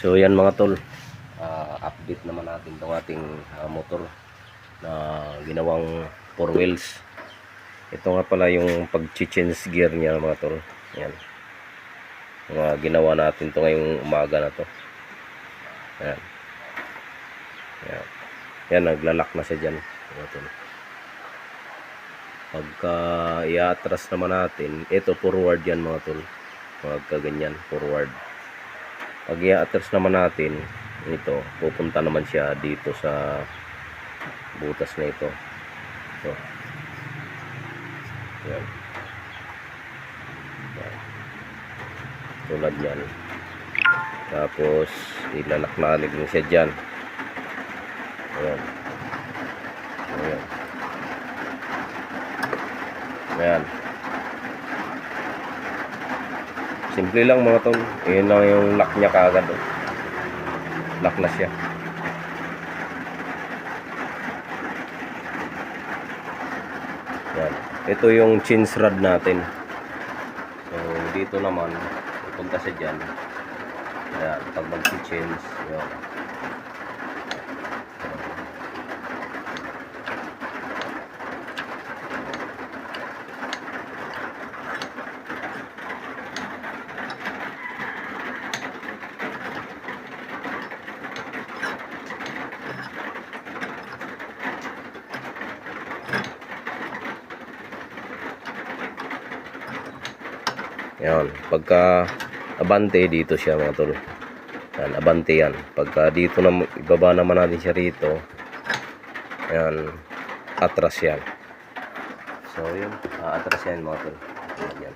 So yan mga tol, update naman natin itong ating motor na ginawang 4 wheels. Ito nga pala yung pag-change gear niya mga tol. Yan. Ginawa natin ito ngayong umaga na to. Yan. Yan. Yan, naglalak na siya dyan mga tol. Pagka i-atras naman natin, ito forward yan mga tol. Magkaganyan, forward. Pag i-atras naman natin, ito, pupunta naman siya dito sa butas na ito. So, yan. Yan. Tulad yan. Tapos, ilalak-lalig na siya dyan. Ayan. Ayan. Ayan. Simple lang mga tol. Yun lang yung lock niya kaagad. Lock na siya. Yan. Ito yung change rod natin. So dito naman pupunta siya dyan. Ayan. Pag mag-change, yun. Yan, pagka abante dito siya mga tol. Yan, abante yan. Pagka dito na ibaba naman natin siya rito. Yan, atras yan. So yun, atras yan mga tol. Yan.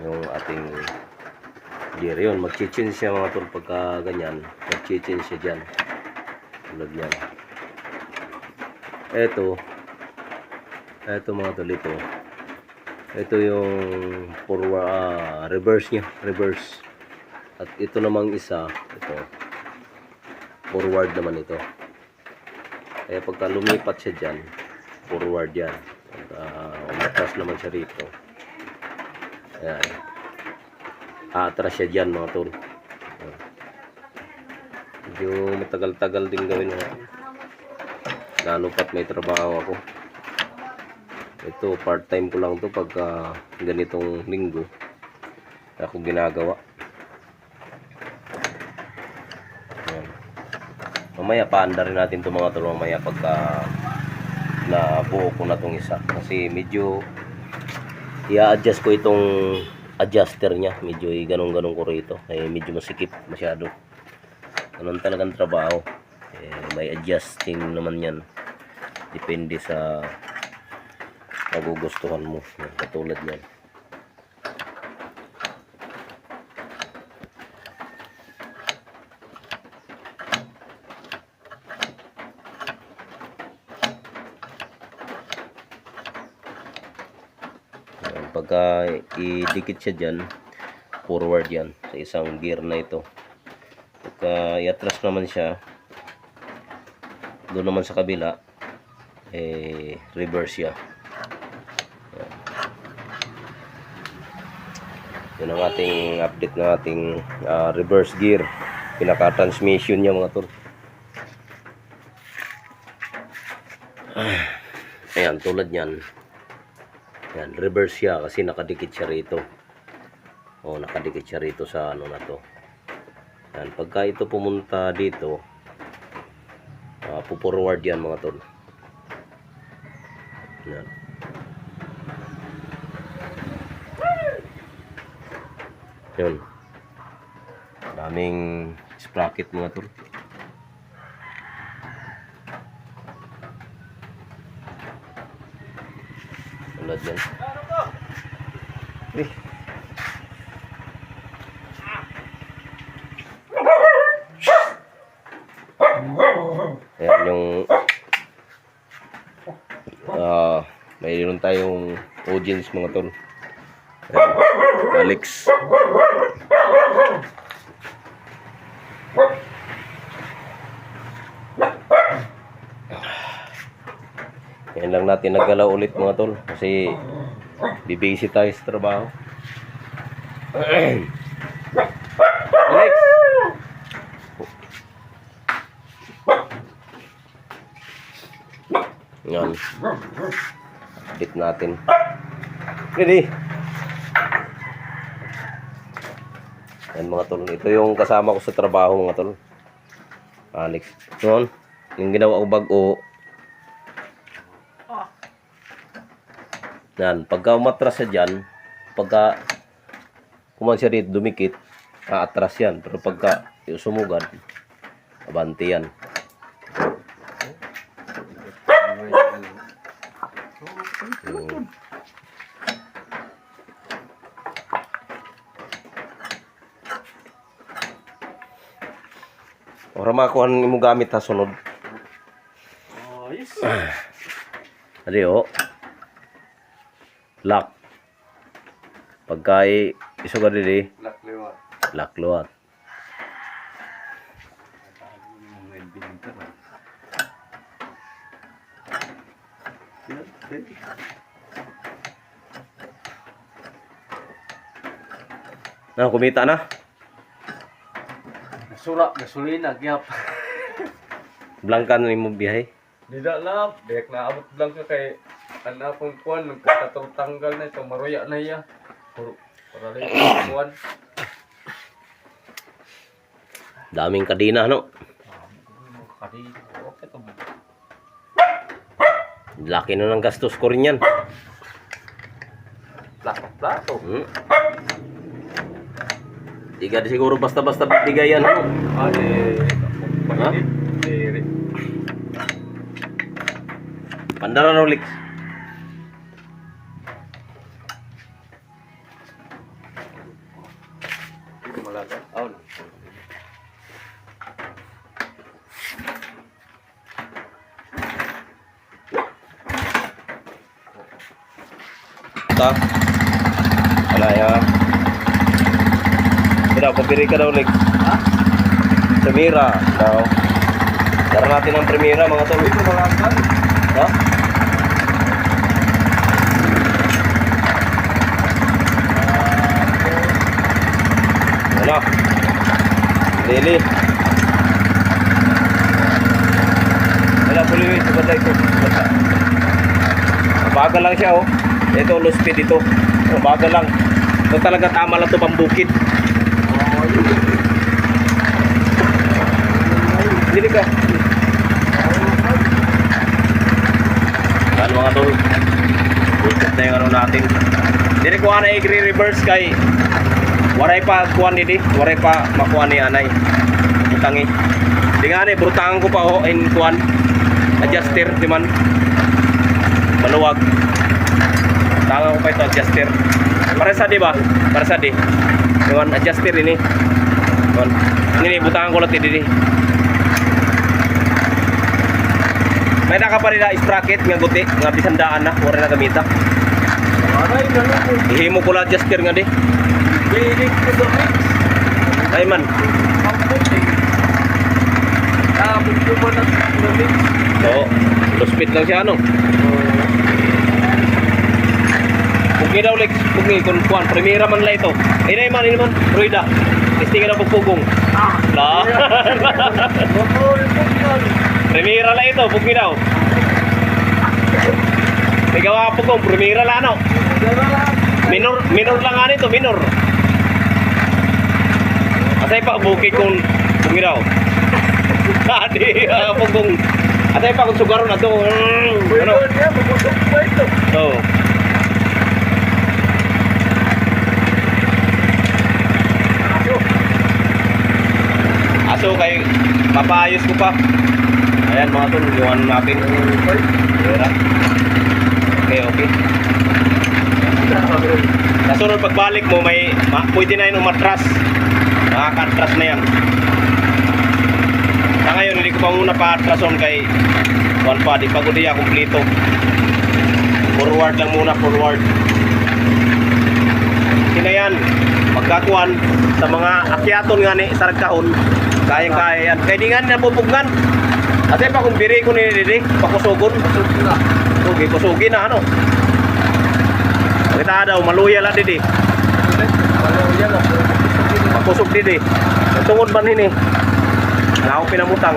Yung ating gear yun, mag-change siya mga tol pagka ganyan. Mag-change siya dyan. Tulad yan. Ito mga tol, ito yung forward, reverse nya, reverse. At ito namang isa, ito forward naman ito. Kaya pagka lumipat siya dyan, forward yan. Umatras naman siya rito, ayan, atras siya dyan mga tol. Medyo matagal-tagal din gawin mga, lalo pat may trabaho ako. Ito part-time ko lang to pagka ganitong linggo ako ginagawa. Ayan. Mamaya paanda rin natin to mga tol mamaya pagka nabuo ko na tong isa, kasi medyo i-adjust ko itong adjuster nya, medyo ganun-ganun ko rito, ay medyo masikip masyado. Ganun talagang trabaho, may adjusting naman yan, depende sa magugustuhan mo. Katulad yan. Pagka idikit siya dyan, forward yan sa isang gear na ito. Pagka iatras naman siya doon naman sa kabila, reverse siya. Yun ang ating update ng ating reverse gear, pinaka-transmission niya mga tol. Ayan, tulad yan. Ayan, reverse siya kasi nakadikit siya rito. Nakadikit siya rito sa ano na to. Ayan, pagka ito pumunta dito, puporward yan mga tol. Ayan. Yun, daming sprocket mga tol. Tulad yan. Ayan yung mayroon tayong audience mga tol. Ayan, Alex. Yan lang natin naggalaw ulit mga tol kasi bibisi tayo sa trabaho. Alex. Yan. Bit natin. Ready? Yan mga tol. Ito yung kasama ko sa trabaho mga tol. Alex. Noon, yung ginawa ko bago. Yan. Pagka umatras siya dyan, pagka kuman siya dito, dumikit, aatras yan. Pero pagka sumugad, abante yan. Ora makuha mo gamit ha sunod. Oh, yes. Adi o. Lock. Pagka isuga dili, Laklewat. lock luwat. Na kumita na. Nasura, gasolina, gyap. Blangkan ni mo biyahe. Dida na, biyak na abot lang ka kay anapong kuan, nagkatong tanggal na ito, maruya na iya. Para lang yung kuan. Daming kadina no. Kadi, okay to. Laki na ng gastos ko rin yan. Plato. Di ka siguro basta-basta bigay yan ano. Ade, Ha? Pandara na ulit. Malaga. Aun. Ta. Wala ya. Tidak, papiri ka daw ulit. Ha? Premiera. Daw. Dara natin ang premiera mga tol. Ito malaga. Ha? Wala. Lili. Wala po liwit. Basta ito. Basta. Mabagal lang siya oh. Ito low speed ito. Mabagal lang. Ito talaga tama lang ito pambukid. Oh, yun. Dili ka. Ano mga tol? Bukit na yung ano natin. Dili ko na i-reverse kay waray pa kuha ni di. Waray pa makuha ni anay. Butangi. Di nga ni, brutangan ko pa ho in kuhan. Adjuster, di man. Maluwag. Tangan ko pa ito, adjuster. Para sa di ba? Para sa di. Yung adjuster ini. Ini butangan ko lang di. May naka pa rin na sprocket nga guti, nga bisandaan na, wala na gamita. Aray, ganun po. Ihimo ko lang adjuster nga di. Bilig ko sa mix. Ay man. Kampot eh. Abot ko man ang mix. Oo. Low speed lang siya ano. Pugi daw Lex, pugi kung kuhan, premiera man lang ito. Ini man, Ruida. Testingan ang pagpugong. La. Motor po yan. Premiera lang ito, pugi daw. May gawa po kong premiera lang ano. Minor lang nga nito, minor. Asay pa bukid kung pugi daw. Adi, pugong. Asay pa kung sugaro na to. Ano? Yan, mabusok pa ito. Oo. Aso kay papayos ko pa. Ayan mga tol, yung ano natin. Okay. Kasunod pagbalik mo, pwede na yun umatras. Makaka-atras na yan. Sa ngayon, hindi ko pa muna pa-atrason kay Juan pa, di pa ko diya kumplito. Forward lang muna, forward. Sina yan, pagkakuan sa mga akyaton nga ni Saragkahon, kayang-kaya yan. Kaya di nga napupugnan. At pa kung biri ko ni Didi, pakusugon. Okay, kusugi na ano. Kita daw, maluya lang Didi. Maluya. Didi. Tungod man ini. Na ako pinamutang.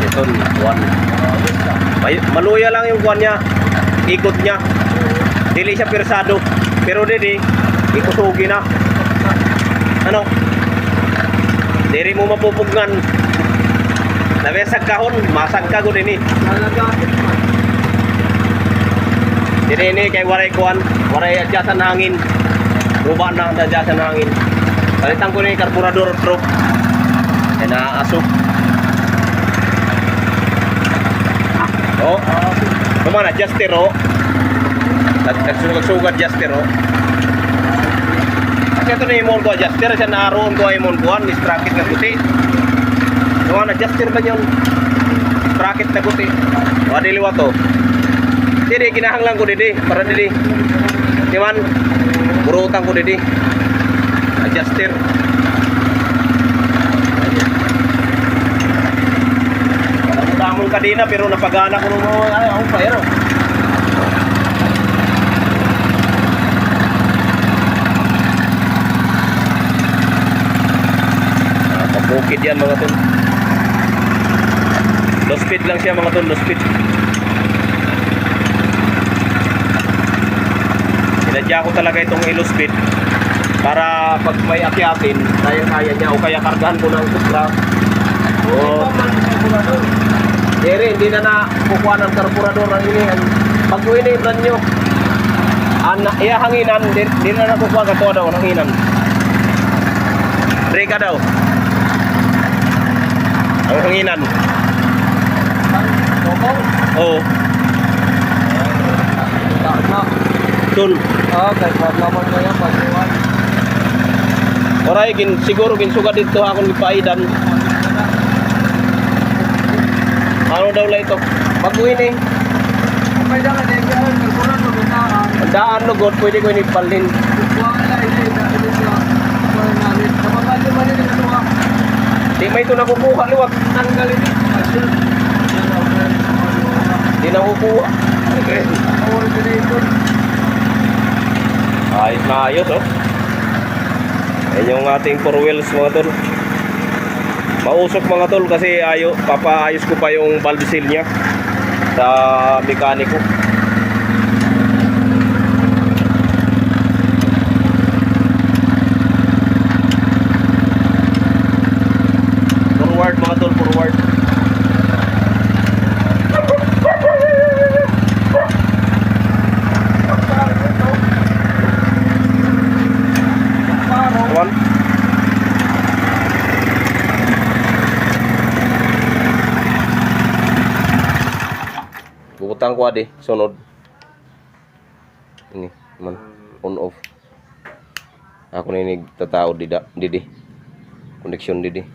Ito, kuwan. Maluya lang yung kuwan niya. Ikot niya. Dili siya pirsado. Pero Didi, ikusugi na. Ano? Diri mo mapupugnan. Nabesag kahon, masag ka gud ini. Diri ini kay waray kuan, waray adjasan hangin. Ruba na adjasan hangin. Palitan ko ni karburador bro. Kaya naasok. Oh. Kumana adjuster oh. Nagsugat adjuster oh. Kasi ito na imon ko adjuster siya naroon ko imon kuan, ni sprocket na puti. Kumana adjuster ba yun? Sprocket na puti. Wadi liwa to. Didi, kinahanglan ko Didi, para Didi. Diman, burutan ko Didi. Adjuster. Tamong kadina pero napagana ko nung ay ako pa yun. Kapukid yan mga tol. Low speed lang siya mga tol, low speed. Sinadya ko talaga itong low speed para pag may akyatin, kaya niya o kaya kargahan ko ng kusra. O hindi na kukuha ng karburador ang inihan. Pag ini brand nyo, iya hanginan, di na nakukuha ka daw ng hanginan. Breka daw. Ang hanginan. Oo. Tun. Kahit wag naman na yan, pag-iwan. Oray, siguro ginsuga dito akong ipaidan. Ano daw lang ito? Pag-uwi ni. May dala din yan, karburan mo bitaan. Ang daan lugod, pwede ko inipalhin. Kukuha ka na, hindi na kukuha namin. Kapag di man din ito ha. Di may ito nakukuha, liwag. Tanggalin din. Di nakukuha. Okay. Originator. Ayos na ayos, oh. Ayan yung ating 4 wheels, mga tol. Mausok mga tol kasi papaayos ko pa yung valve seal niya sa mekaniko. Forward mga tol, forward. One. Bubutang ko adi, sunod. Ini, man, on off. Ako na ini tatao didi. Connection didi.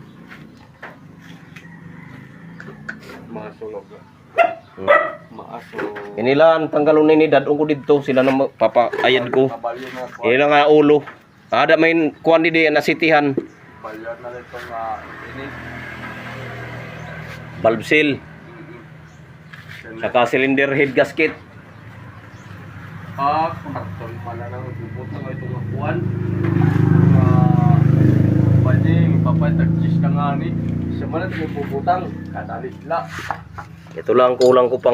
Masulog. Maaso. Inilan tanggalon ini dadong ko dito sila na papaayad ko. Ila nga ulo. Ada main kuan didi na sitihan. Balyan na ito nga ini. Valve seal. Saka cylinder head gasket. Karton pala nang bubutang ito nga kuan. Pwede papatag-gis na nga ni. Siya man ito bubutang. Kadalit la. Ito lang kulang ko pang